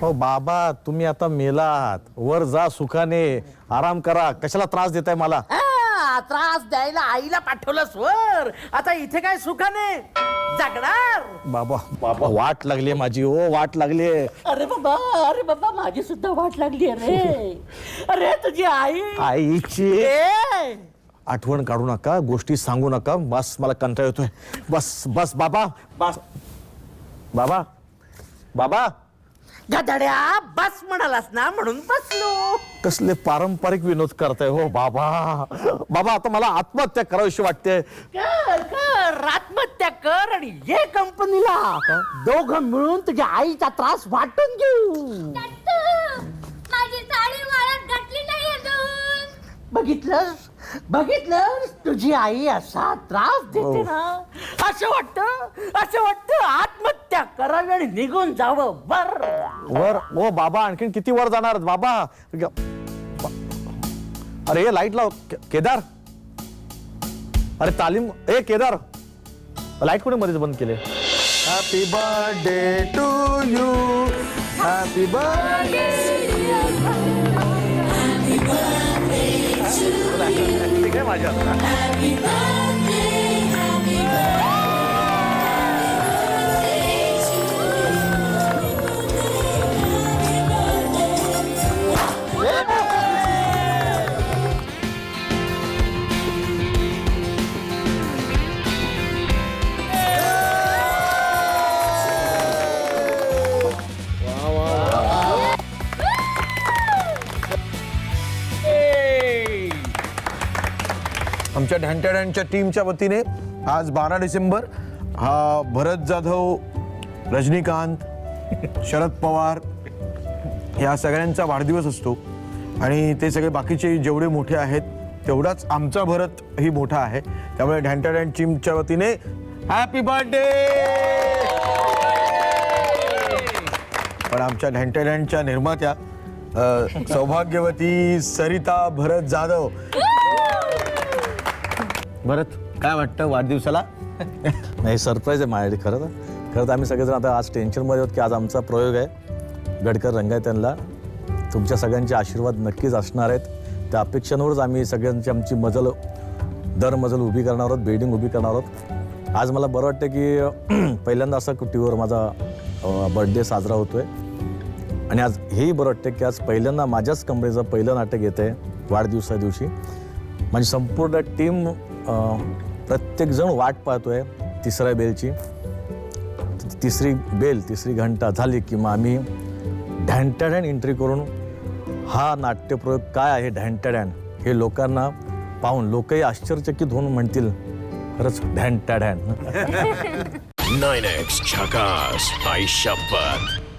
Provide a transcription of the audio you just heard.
हो बाबा, तुम्ही आता मेलात, वर जा सुखाने, आराम करा, कशाला त्रास देताय मला? त्रास द्यायला आईला पाठवलंस वर, आता इथे काय सुखाने जगणार? बाबा बाबा, वाट लागली माझी, ओ वाट लागली. अरे बाबा माझी सुद्धा वाट लागली रे. अरे तुझी आई, आईची ए, आठवण काढू नका, गोष्टी सांगू नका, बस मला कंटाळ येतोय. बस बस बाबा, बस बाबा, बाबा. गधड्या बस म्हणालास ना म्हणून बसलो. कसले पारंपरिक विनोद करताय हो बाबा. बाबा आता मला आत्महत्या करावीशी वाटते. कर आत्महत्या कर आणि ये कंपनीला, दोघं मिळून तुझ्या आईचा त्रास वाटून घेऊ. माझी साडी वाळत घातली नाही अजून. बघितलंस तुझी आई असा त्रास देते ना, असं वाटतं आत्महत्या करावी आणि निघून जावं वर. ओ बाबा, आणखीन किती वर जाणार बाबा? अरे हे लाईट लाव केदार. अरे तालीम, ए केदार, लाईट कोणी मध्येच बंद केले? Happy birthday to you, happy birthday माझ्या. आमच्या ढँट्याढँटच्या टीमच्या वतीने आज 12 डिसेंबर हा भरत जाधव, रजनीकांत, शरद पवार या सगळ्यांचा वाढदिवस असतो आणि ते सगळे बाकीचे जेवढे मोठे आहेत तेवढाच आमचा भरत ही मोठा आहे. त्यामुळे ढँट्याढँट टीमच्या वतीने हॅपी बर्थडे. पण आमच्या ढँट्याढँटच्या निर्मात्या सौभाग्यवती सरिता भरत जाधव. भरत, काय वाटतं वाढदिवसाला? नाही, सरप्राईज आहे माझ्यासाठी. खरं तर आम्ही सगळेजण आता आज टेन्शनमध्ये आहोत की आज आमचा प्रयोग आहे गडकर रंगायतनला. तुमच्या सगळ्यांचे आशीर्वाद नक्कीच असणार आहेत. त्या अपेक्षांवरच आम्ही सगळ्यांची आमची दर मजल उभी करणार आहोत, बिल्डिंग उभी करणार आहोत. आज मला बरं वाटतं की पहिल्यांदा असं टीव्हीवर माझा बर्थडे साजरा होतोय आणि आज हेही बरं वाटतं की आज पहिल्यांदा माझ्याच कंपनीचं पहिलं नाटक येतं आहे वाढदिवसा दिवशी. माझी संपूर्ण टीम, प्रत्येकजण वाट पाहतोय तिसऱ्या बेलची. तिसरी घंटा झाली की मग आम्ही ढँट्याढँट एंट्री करून हा नाट्यप्रयोग काय आहे ढँट्याढँट हे लोकांना पाहून लोकही आश्चर्यचकित होऊन म्हणतील खरंच ढँट्याढँट. 9X झकास, आई शपथ.